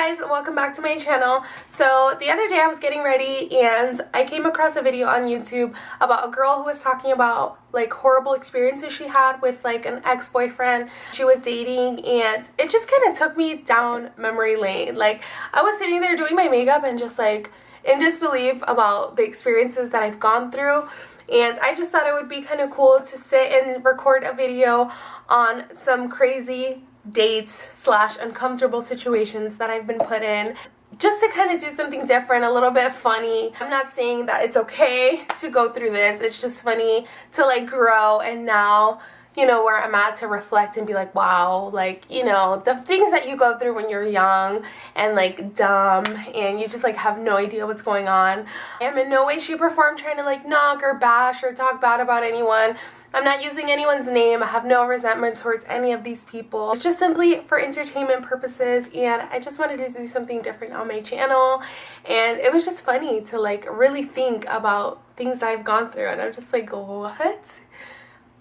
guys, welcome back to my channel. So the other day I was getting ready and I came across a video on YouTube about a girl who was talking about like horrible experiences she had with like an ex-boyfriend she was dating, and it just kind of took me down memory lane. Like I was sitting there doing my makeup and just like in disbelief about the experiences that I've gone through, and I just thought it would be kind of cool to sit and record a video on some crazy dates slash uncomfortable situations that I've been put in, just to kind of do something different, a little bit funny. I'm not saying that it's okay to go through this, it's just funny to like grow, and now you know where I'm at to reflect and be like, wow, like, you know, the things that you go through when you're young and like dumb and you just like have no idea what's going on. I am in no way, shape, or form trying to like knock or bash or talk bad about anyone. I'm not using anyone's name. I have no resentment towards any of these people. It's just simply for entertainment purposes, and I just wanted to do something different on my channel, and it was just funny to like really think about things I've gone through, and I'm just like, what?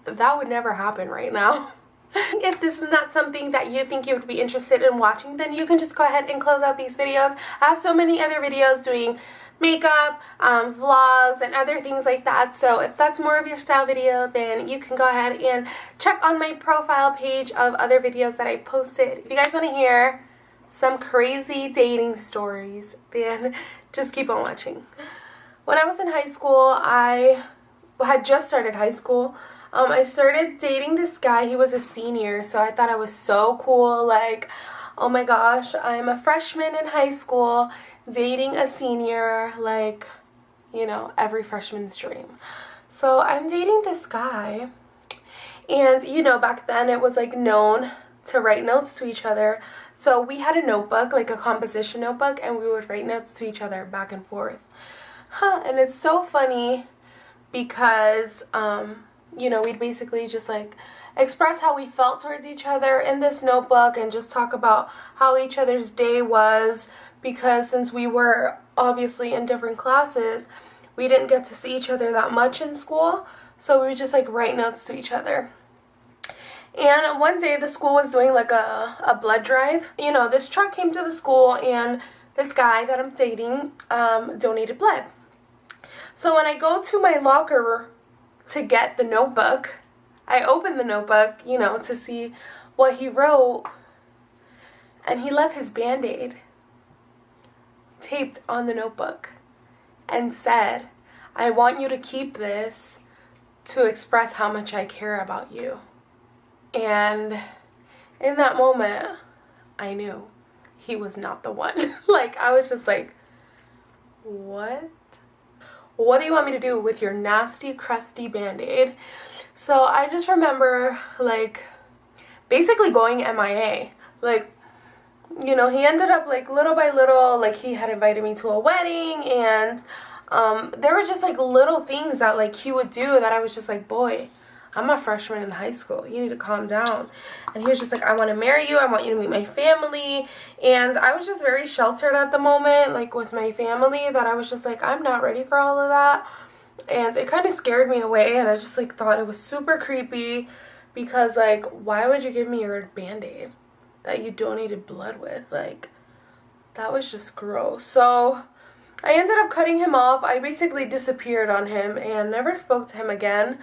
That would never happen right now. If this is not something that you think you would be interested in watching, then you can just go ahead and close out these videos. I have so many other videos doing makeup, vlogs, and other things like that. So if that's more of your style video, then you can go ahead and check on my profile page of other videos that I've posted. If you guys want to hear some crazy dating stories, then just keep on watching. When I was in high school, I had just started high school. I started dating this guy. He was a senior, so I thought I was so cool. Like, oh my gosh, I'm a freshman in high school dating a senior, like, you know, every freshman's dream. So I'm dating this guy, and you know, back then it was like known to write notes to each other. So we had a notebook, like a composition notebook, and we would write notes to each other back and forth. And it's so funny because you know, we'd basically just like express how we felt towards each other in this notebook and just talk about how each other's day was, because since we were obviously in different classes, we didn't get to see each other that much in school, so we would just like write notes to each other. And one day the school was doing like a blood drive. You know, this truck came to the school and this guy that I'm dating donated blood. So when I go to my locker to get the notebook, I open the notebook, you know, to see what he wrote, and he left his Band-Aid taped on the notebook and said, "I want you to keep this to express how much I care about you." And in that moment, I knew he was not the one. Like, I was just like, what? What do you want me to do with your nasty, crusty Band-Aid? So I just remember, like, basically going MIA. Like, you know, he ended up, like, little by little, like, he had invited me to a wedding, and there were just, like, little things that, like, he would do that I was just like, boy, I'm a freshman in high school. You need to calm down. And he was just like, I want to marry you. I want you to meet my family. And I was just very sheltered at the moment, like with my family, that I was just like, I'm not ready for all of that. And it kind of scared me away. And I just like thought it was super creepy, because like, why would you give me your Band-Aid that you donated blood with? Like, that was just gross. So I ended up cutting him off. I basically disappeared on him and never spoke to him again.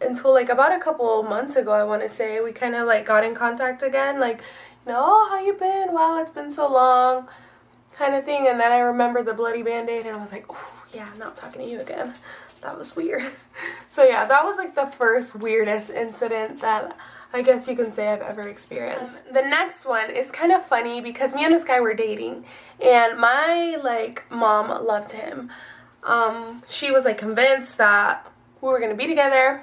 Until like about a couple months ago, I want to say, we kind of like got in contact again, like, you know, oh, how you been? Wow, it's been so long, kind of thing. And then I remembered the bloody Band-Aid, and I was like, oh yeah, I'm not talking to you again. That was weird. So yeah, that was like the first weirdest incident that I guess you can say I've ever experienced. The next one is kind of funny because me and this guy were dating, and my like mom loved him. She was like convinced that we were gonna be together,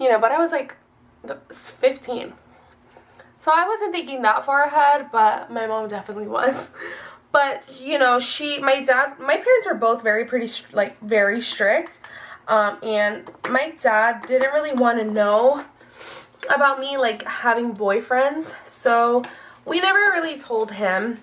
you know, but I was like 15, so I wasn't thinking that far ahead, but my mom definitely was. But you know, my parents were both very strict, and my dad didn't really want to know about me like having boyfriends, so we never really told him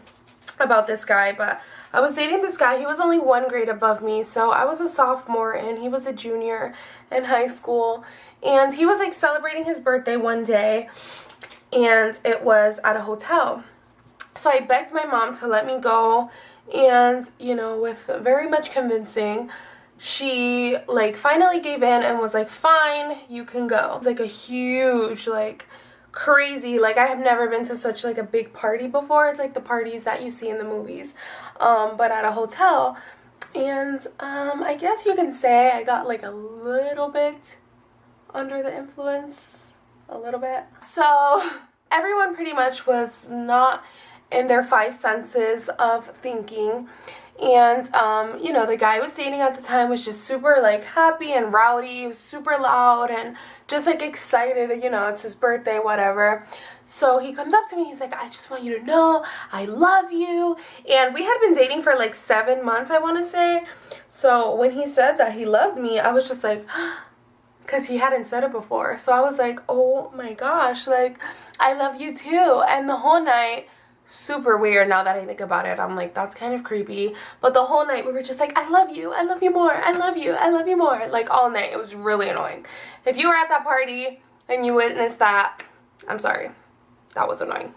about this guy. But I was dating this guy. He was only 1 grade above me, so I was a sophomore and he was a junior in high school. And he was like celebrating his birthday one day, and it was at a hotel. So I begged my mom to let me go, and, you know, with very much convincing, she, like, finally gave in and was like, fine, you can go. It's like a huge, like, crazy, like, I have never been to such, like, a big party before. It's like the parties that you see in the movies, but at a hotel. And I guess you can say I got, like, a little bit under the influence, a little bit. So everyone pretty much was not in their five senses of thinking. And you know, the guy I was dating at the time was just super, like, happy and rowdy. He was super loud and just, like, excited, you know, it's his birthday, whatever. So he comes up to me, he's like, I just want you to know I love you. And we had been dating for like 7 months, I want to say. So when he said that he loved me, I was just like, because he hadn't said it before. So I was like, oh my gosh, like, I love you too. And the whole night, super weird now that I think about it. I'm like, that's kind of creepy. But the whole night we were just like, I love you more, I love you more, like, all night. It was really annoying. If you were at that party and you witnessed that, I'm sorry, that was annoying.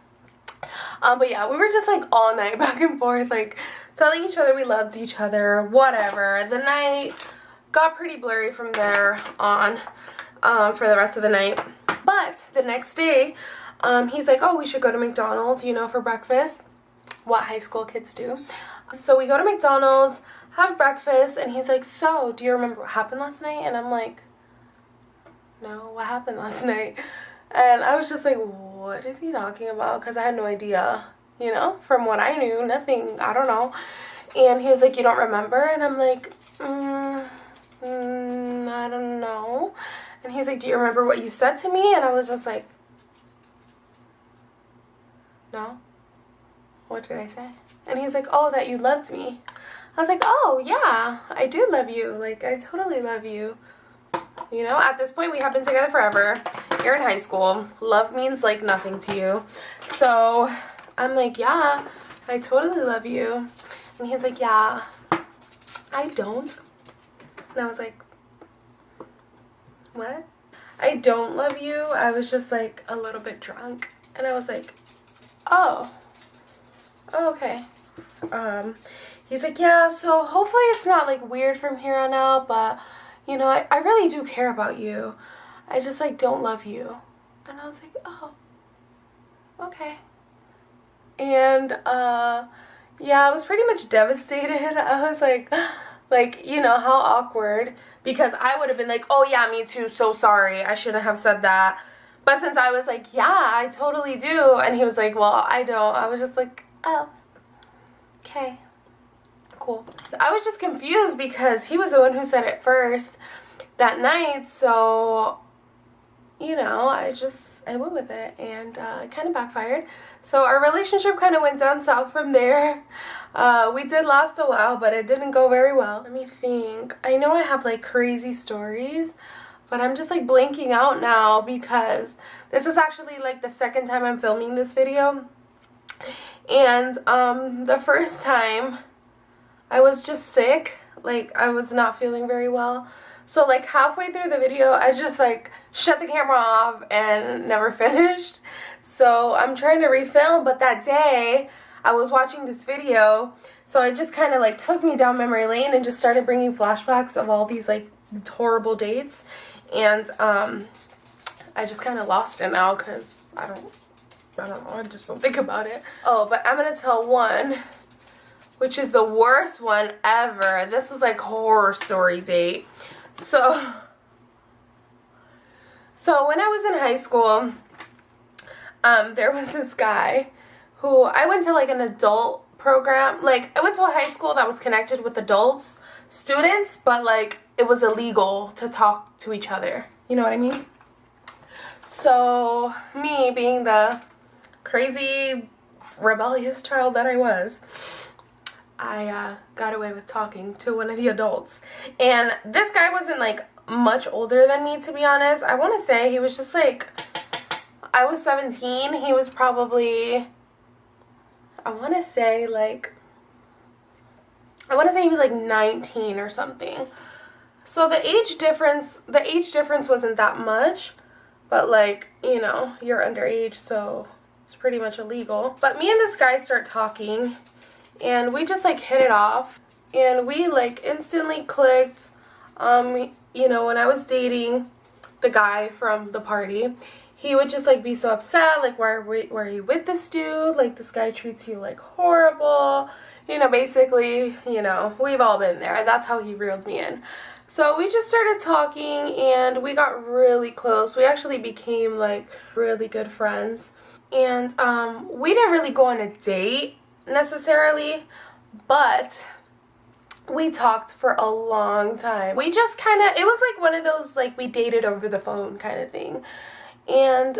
But yeah, we were just like all night back and forth, like, telling each other we loved each other, whatever. The night got pretty blurry from there on, for the rest of the night. But the next day, he's like, oh, we should go to McDonald's, you know, for breakfast. What high school kids do. So we go to McDonald's, have breakfast, and he's like, so, do you remember what happened last night? And I'm like, no, what happened last night? And I was just like, what is he talking about? Because I had no idea, you know, from what I knew, nothing, I don't know. And he was like, you don't remember? And I'm like, I don't know. And he's like, do you remember what you said to me? And I was just like, no. What did I say? And he's like, oh, that you loved me. I was like, oh, yeah, I do love you. Like, I totally love you. You know, at this point, we have been together forever. You're in high school. Love means, like, nothing to you. So I'm like, yeah, I totally love you. And he's like, yeah, I don't. And I was like, what? I don't love you. I was just, like, a little bit drunk. And I was like, oh, okay. He's like, yeah, so hopefully it's not, like, weird from here on out, but, you know, I really do care about you. I just, like, don't love you. And I was like, oh, okay. And, yeah, I was pretty much devastated. I was like, you know, how awkward. Because I would have been like, oh, yeah, me too, so sorry. I shouldn't have said that. But since I was like, yeah, I totally do. And he was like, well, I don't. I was just like, oh, okay, cool. I was just confused because he was the one who said it first that night. So, you know, I went with it, and it kind of backfired. So our relationship kind of went down south from there. We did last a while, but it didn't go very well. Let me think. I know I have, like, crazy stories, but I'm just, like, blanking out now because this is actually, like, the second time I'm filming this video. And the first time I was just sick. Like, I was not feeling very well. So, like, halfway through the video, I just, like, shut the camera off and never finished. So I'm trying to refilm, but that day I was watching this video, so it just kind of, like, took me down memory lane and just started bringing flashbacks of all these, like, horrible dates. And I just kind of lost it now because I don't know, I just don't think about it. Oh, but I'm gonna tell one, which is the worst one ever. This was like horror story date. So when I was in high school, there was this guy who, I went to, like, an adult program. Like, I went to a high school that was connected with adults, students, but, like, it was illegal to talk to each other. You know what I mean? So me, being the crazy rebellious child that I was, I got away with talking to one of the adults. And this guy wasn't, like, much older than me, to be honest. I want to say he was just, like, I was 17. He was probably, I want to say he was, like, 19 or something. So the age difference wasn't that much. But, like, you know, you're underage, so It's pretty much illegal. But me and this guy start talking, and we just like hit it off, and we like instantly clicked. You know, when I was dating the guy from the party, he would just like be so upset, like, why are you with this dude? Like, this guy treats you like horrible. You know, basically, you know, we've all been there, and that's how he reeled me in. So we just started talking, and we got really close. We actually became like really good friends, and we didn't really go on a date necessarily, but we talked for a long time. We just kind of, it was like one of those like we dated over the phone kind of thing. And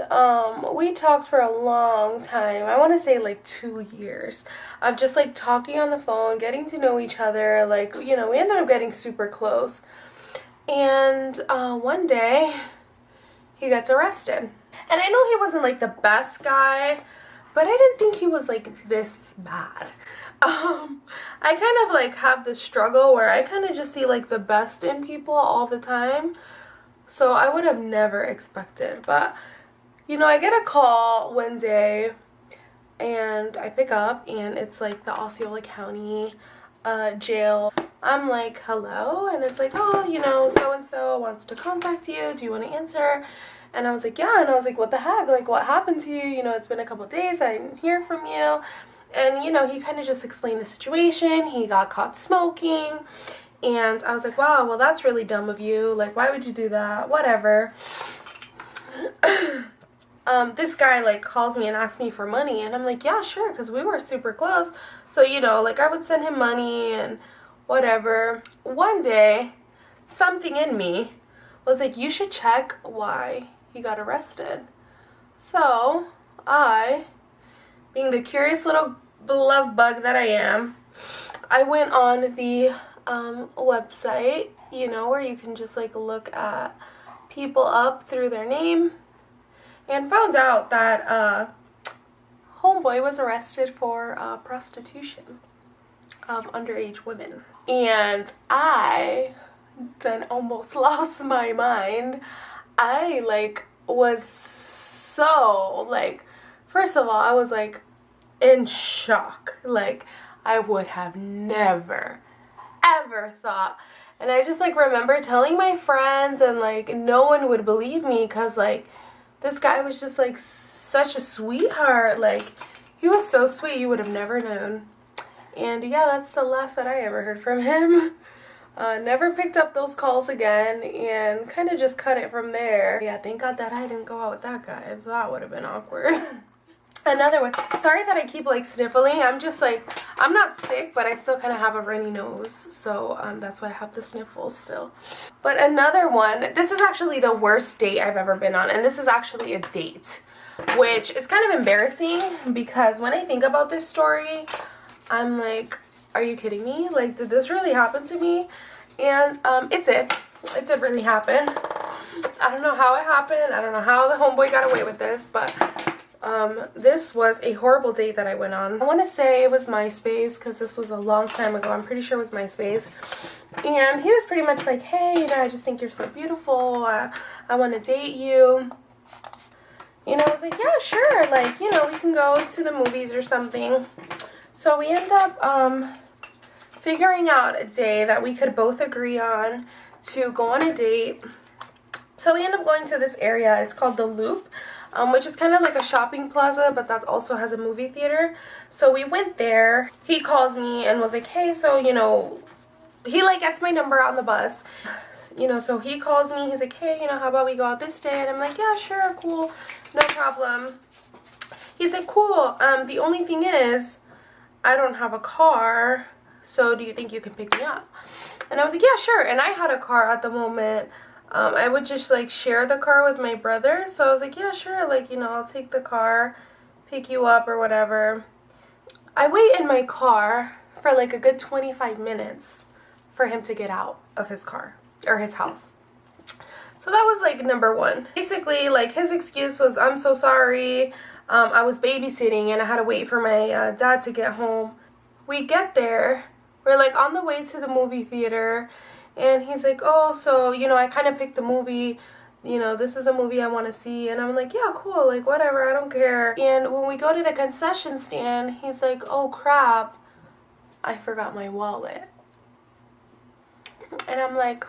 we talked for a long time. I want to say like 2 years of just like talking on the phone, getting to know each other. Like, you know, we ended up getting super close. And one day he gets arrested. And I know he wasn't like the best guy, but I didn't think he was like this bad. I kind of like have this struggle where I kind of just see like the best in people all the time. So I would have never expected, but you know, I get a call one day and I pick up, and it's like the Osceola County jail. I'm like, hello, and it's like, oh, you know, so and so wants to contact you. Do you want to answer? And I was like, yeah. And I was like, what the heck? Like, what happened to you? You know, it's been a couple of days. I didn't hear from you. And you know, he kind of just explained the situation. He got caught smoking. And I was like, wow, well, that's really dumb of you. Like, why would you do that? Whatever. This guy, like, calls me and asks me for money. And I'm like, yeah, sure, because we were super close. So, you know, like, I would send him money and whatever. One day, something in me was like, you should check why he got arrested. So, I, being the curious little love bug that I am, I went on the website, you know, where you can just like look at people up through their name, and found out that homeboy was arrested for prostitution of underage women. And I then almost lost my mind. I like was so like, first of all, I was like in shock. Like, I would have never ever thought. And I just like remember telling my friends, and like no one would believe me, because like this guy was just like such a sweetheart. Like, he was so sweet, you would have never known. And yeah, that's the last that I ever heard from him. Never picked up those calls again, and kind of just cut it from there. Yeah, thank God that I didn't go out with that guy. That would have been awkward. Another one. Sorry that I keep like sniffling. I'm just like, I'm not sick, but I still kind of have a runny nose. So that's why I have the sniffles still. But another one, this is actually the worst date I've ever been on. And this is actually a date, which is kind of embarrassing, because when I think about this story, I'm like, are you kidding me? Like, did this really happen to me? And it did. It did really happen. I don't know how it happened. I don't know how the homeboy got away with this, but this was a horrible date that I went on. I want to say it was MySpace, because this was a long time ago. I'm pretty sure it was MySpace. And he was pretty much like, hey, you know, I just think you're so beautiful. I want to date you. You know, I was like, yeah, sure. Like, you know, we can go to the movies or something. So we end up figuring out a day that we could both agree on to go on a date. So we end up going to this area. It's called the Loop, which is kind of like a shopping plaza, but that also has a movie theater. So we went there. He calls me and was like, hey, so, you know, he like gets my number on the bus. You know, so he calls me. He's like, hey, you know, how about we go out this day? And I'm like, yeah, sure, cool, no problem. He's like, cool. The only thing is, I don't have a car. So do you think you can pick me up? And I was like, yeah, sure. And I had a car at the moment. I would just like share the car with my brother. So I was like, yeah, sure. Like, you know, I'll take the car, pick you up or whatever. I wait in my car for like a good 25 minutes for him to get out of his car or his house. So that was like number one. Basically, like, his excuse was, I'm so sorry. I was babysitting and I had to wait for my dad to get home. We get there. We're like on the way to the movie theater. And he's like, oh, so, you know, I kind of picked the movie you know, this is a movie I want to see. And I'm like, yeah, cool, like whatever, I don't care. And when we go to the concession stand, he's like, oh crap, I forgot my wallet. And I'm like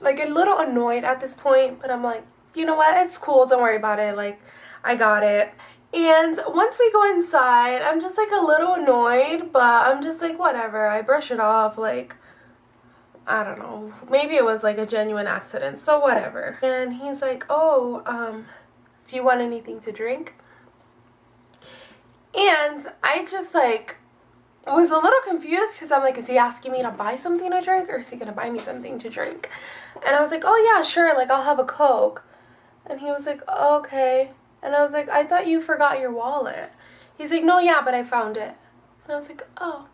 a little annoyed at this point, but I'm like, you know what, it's cool, don't worry about it, like I got it. And once we go inside, I'm just like a little annoyed, but I'm just like, whatever, I brush it off, like I don't know, maybe it was like a genuine accident, so whatever. And he's like, oh, do you want anything to drink? And I just like was a little confused because I'm like, is he asking me to buy something to drink, or is he gonna buy me something to drink? And I was like, oh yeah, sure, like I'll have a Coke. And he was like, oh, okay. And I was like, I thought you forgot your wallet. He's like, no, yeah, but I found it. And I was like, oh,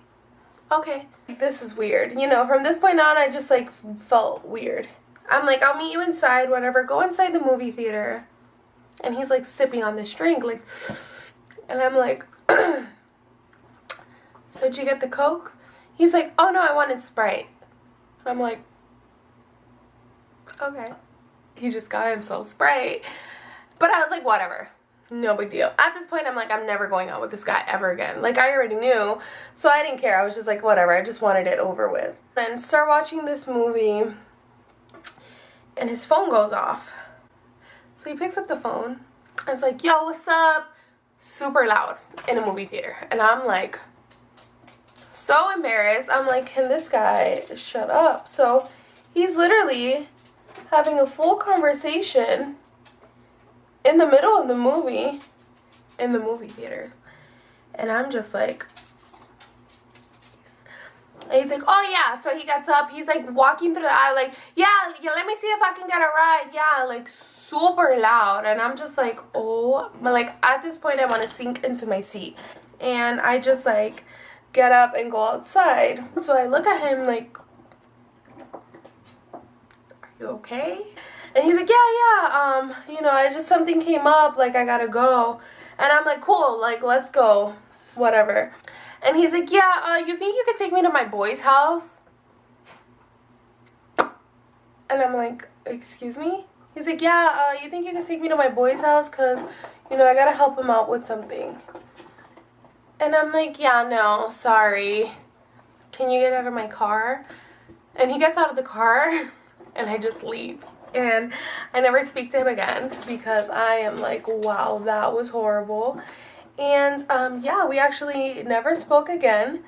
okay. This is weird. You know, from this point on, I just like felt weird. I'm like, I'll meet you inside, whatever. Go inside the movie theater. And he's like sipping on this drink, like, and I'm like, so did you get the Coke? He's like, oh no, I wanted Sprite. And I'm like, okay. He just got himself Sprite. But I was like, whatever, no big deal. At this point, I'm like, I'm never going out with this guy ever again. Like, I already knew, so I didn't care. I was just like, whatever, I just wanted it over with. And start watching this movie, and his phone goes off. So he picks up the phone, and it's like, yo, what's up? Super loud in a movie theater. And I'm like, so embarrassed. I'm like, can this guy shut up? So he's literally having a full conversation in the middle of the movie in the movie theaters. And I'm just like, and he's like, oh yeah. So he gets up, he's like walking through the aisle, like, yeah, let me see if I can get a ride. Yeah, like super loud. And I'm just like, oh, but like at this point I want to sink into my seat. And I just like get up and go outside. So I look at him like, are you okay? And he's like, yeah, you know, something came up, like I gotta go. And I'm like, cool, like let's go, whatever. And he's like, yeah, you think you could take me to my boy's house? And I'm like, excuse me? He's like, yeah, you think you can take me to my boy's house? Because, you know, I gotta help him out with something. And I'm like, yeah, no, sorry. Can you get out of my car? And he gets out of the car, and I just leave. And I never speak to him again because I am like, wow, that was horrible. And yeah, we actually never spoke again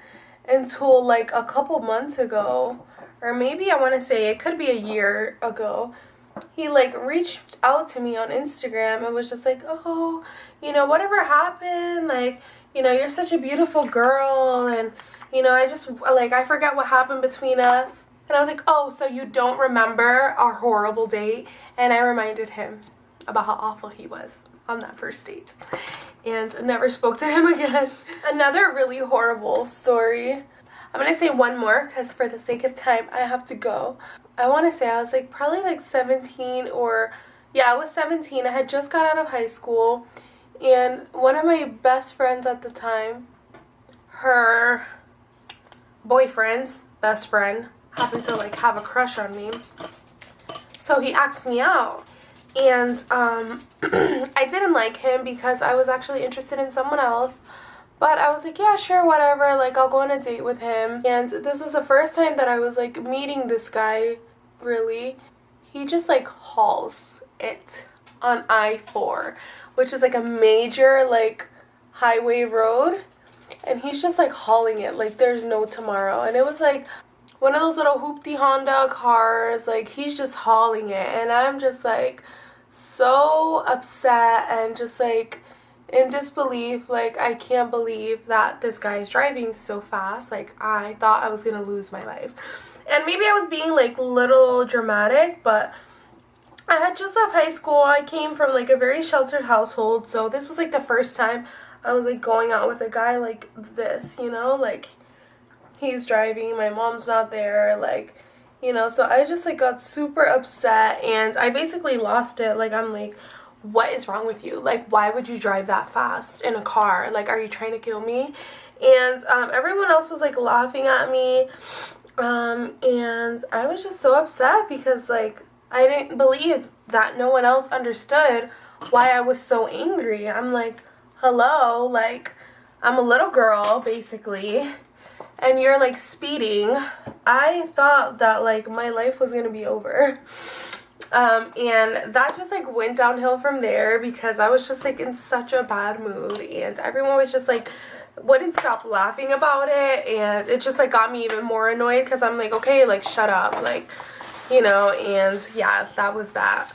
until like a couple months ago, or maybe I want to say it could be a year ago. He like reached out to me on Instagram and was just like, oh, you know, whatever happened, like, you know, you're such a beautiful girl, and you know, I forget what happened between us. And I was like, oh, so you don't remember our horrible date? And I reminded him about how awful he was on that first date. And never spoke to him again. Another really horrible story. I'm going to say one more because for the sake of time, I have to go. I want to say I was like probably like 17 or, yeah, I was 17. I had just got out of high school. And one of my best friends at the time, her boyfriend's best friend, happened to like have a crush on me, so he asked me out. And I didn't like him because I was actually interested in someone else, but I was like, yeah, sure, whatever, like I'll go on a date with him. And this was the first time that I was like meeting this guy, really. He just like hauls it on I-4, which is like a major like highway road, and he's just like hauling it like there's no tomorrow. And it was like one of those little hoopty Honda cars, like he's just hauling it. And I'm just like so upset and just like in disbelief, like I can't believe that this guy is driving so fast. Like I thought I was gonna lose my life. And maybe I was being like little dramatic, but I had just left high school. I came from like a very sheltered household, so this was like the first time I was like going out with a guy like this, you know, like he's driving, my mom's not there, like, you know. So I just like got super upset, and I basically lost it. Like I'm like, what is wrong with you? Like, why would you drive that fast in a car? Like, are you trying to kill me? And everyone else was like laughing at me, and I was just so upset because like I didn't believe that no one else understood why I was so angry. I'm like, hello, like, I'm a little girl, basically, and you're, like, speeding. I thought that, like, my life was gonna be over. And that just, like, went downhill from there because I was just, like, in such a bad mood, and everyone was just, like, wouldn't stop laughing about it, and it just, like, got me even more annoyed because I'm like, okay, like, shut up, like, you know. And yeah, that was that.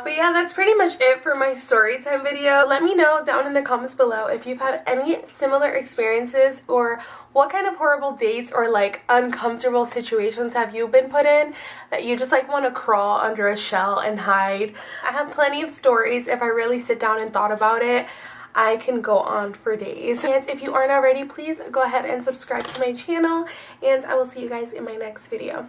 But yeah, that's pretty much it for my story time video. Let me know down in the comments below if you've had any similar experiences, or what kind of horrible dates or like uncomfortable situations have you been put in that you just like want to crawl under a shell and hide. I have plenty of stories. If I really sit down and thought about it, I can go on for days. And if you aren't already, please go ahead and subscribe to my channel, and I will see you guys in my next video.